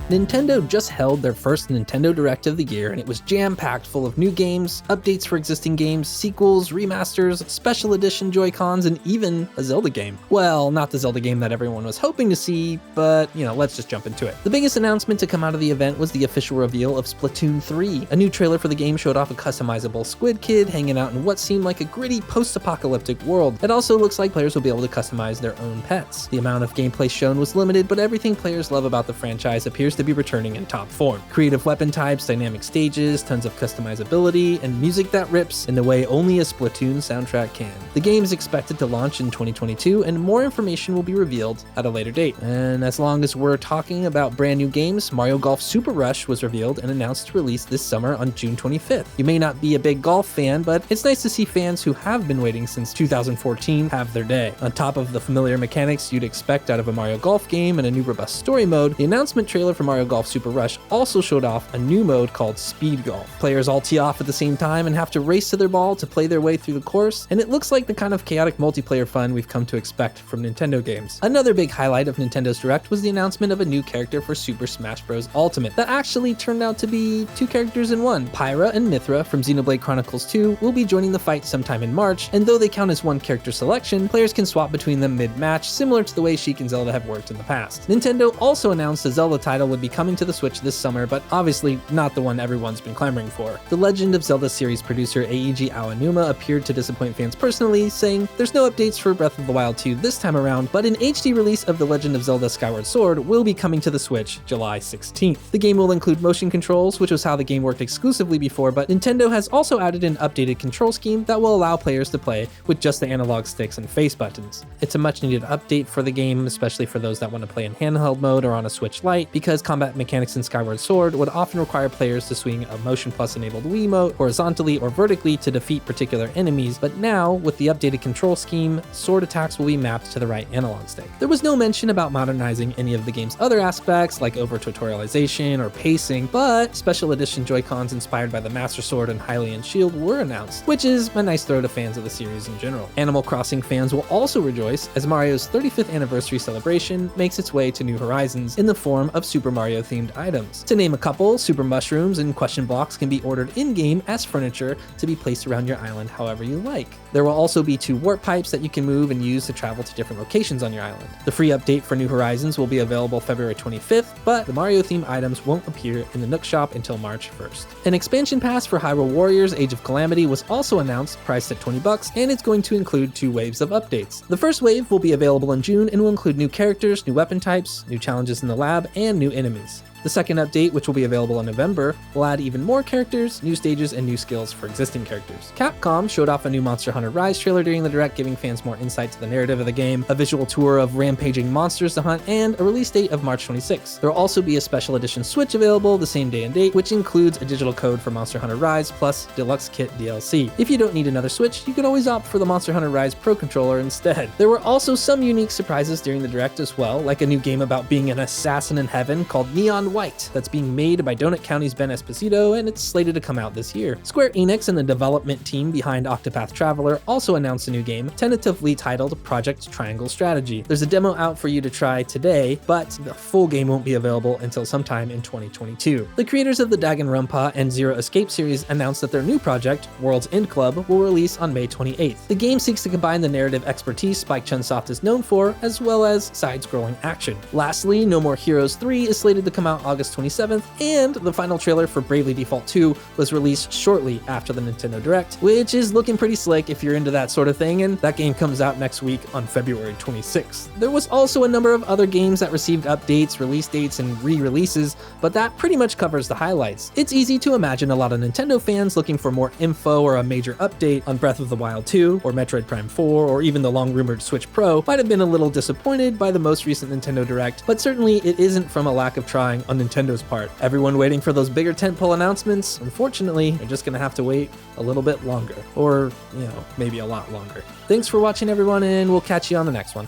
Nintendo just held their first Nintendo Direct of the year, and it was jam-packed full of new games, updates for existing games, sequels, remasters, special edition Joy-Cons, and even a Zelda game. Well, not the Zelda game that everyone was hoping to see, but, let's just jump into it. The biggest announcement to come out of the event was the official reveal of Splatoon 3. A new trailer for the game showed off a customizable squid kid hanging out in what seemed like a gritty post-apocalyptic world. It also looks like players will be able to customize their own pets. The amount of gameplay shown was limited, but everything players love about the franchise appears to be returning in top form. Creative weapon types, dynamic stages, tons of customizability, and music that rips in the way only a Splatoon soundtrack can. The game is expected to launch in 2022, and more information will be revealed at a later date. And as long as we're talking about brand new games, Mario Golf Super Rush was revealed and announced to release this summer on June 25th. You may not be a big golf fan, but it's nice to see fans who have been waiting since 2014 have their day. On top of the familiar mechanics you'd expect out of a Mario Golf game and a new robust story mode, the announcement trailer for Mario Golf Super Rush also showed off a new mode called Speed Golf. Players all tee off at the same time and have to race to their ball to play their way through the course, and it looks like the kind of chaotic multiplayer fun we've come to expect from Nintendo games. Another big highlight of Nintendo's Direct was the announcement of a new character for Super Smash Bros. Ultimate that actually turned out to be two characters in one. Pyrah and Mythra from Xenoblade Chronicles 2 will be joining the fight sometime in March, and though they count as one character selection, players can swap between them mid-match, similar to the way Sheik and Zelda have worked in the past. Nintendo also announced a Zelda title would be coming to the Switch this summer, but obviously not the one everyone's been clamoring for. The Legend of Zelda series producer Eiji Aonuma appeared to disappoint fans personally, saying there's no updates for Breath of the Wild 2 this time around, but an HD release of The Legend of Zelda Skyward Sword will be coming to the Switch July 16th. The game will include motion controls, which was how the game worked exclusively before, but Nintendo has also added an updated control scheme that will allow players to play with just the analog sticks and face buttons. It's a much needed update for the game, especially for those that want to play in handheld mode or on a Switch Lite, because combat mechanics in Skyward Sword would often require players to swing a Motion Plus enabled Wiimote horizontally or vertically to defeat particular enemies, but now, with the updated control scheme, sword attacks will be mapped to the right analog stick. There was no mention about modernizing any of the game's other aspects, like over-tutorialization or pacing, but special edition Joy-Cons inspired by the Master Sword and Hylian Shield were announced, which is a nice throw to fans of the series in general. Animal Crossing fans will also rejoice as Mario's 35th anniversary celebration makes its way to New Horizons in the form of Super Mario-themed items. To name a couple, Super Mushrooms and Question Blocks can be ordered in-game as furniture to be placed around your island however you like. There will also be 2 warp pipes that you can move and use to travel to different locations on your island. The free update for New Horizons will be available February 25th, but the Mario-themed items won't appear in the Nook Shop until March 1st. An expansion pass for Hyrule Warriors Age of Calamity was also announced, priced at $20, and it's going to include 2 waves of updates. The first wave will be available in June and will include new characters, new weapon types, new challenges in the lab, and new enemies. The second update, which will be available in November, will add even more characters, new stages, and new skills for existing characters. Capcom showed off a new Monster Hunter Rise trailer during the Direct, giving fans more insight to the narrative of the game, a visual tour of rampaging monsters to hunt, and a release date of March 26. There will also be a special edition Switch available the same day and date, which includes a digital code for Monster Hunter Rise plus Deluxe Kit DLC. If you don't need another Switch, you can always opt for the Monster Hunter Rise Pro Controller instead. There were also some unique surprises during the Direct as well, like a new game about being an assassin in heaven called Neon White that's being made by Donut County's Ben Esposito, and it's slated to come out this year. Square Enix and the development team behind Octopath Traveler also announced a new game, tentatively titled Project Triangle Strategy. There's a demo out for you to try today, but the full game won't be available until sometime in 2022. The creators of the Danganronpa and Zero Escape series announced that their new project, World's End Club, will release on May 28th. The game seeks to combine the narrative expertise Spike Chunsoft is known for, as well as side-scrolling action. Lastly, No More Heroes 3 is slated to come out August 27th, and the final trailer for Bravely Default 2 was released shortly after the Nintendo Direct, which is looking pretty slick if you're into that sort of thing, and that game comes out next week on February 26th. There was also a number of other games that received updates, release dates, and re-releases, but that pretty much covers the highlights. It's easy to imagine a lot of Nintendo fans looking for more info or a major update on Breath of the Wild 2, or Metroid Prime 4, or even the long-rumored Switch Pro might have been a little disappointed by the most recent Nintendo Direct, but certainly it isn't from a lack of trying on Nintendo's part. Everyone waiting for those bigger tentpole announcements, unfortunately, they're just gonna have to wait a little bit longer. Or, maybe a lot longer. Thanks for watching, everyone, and we'll catch you on the next one.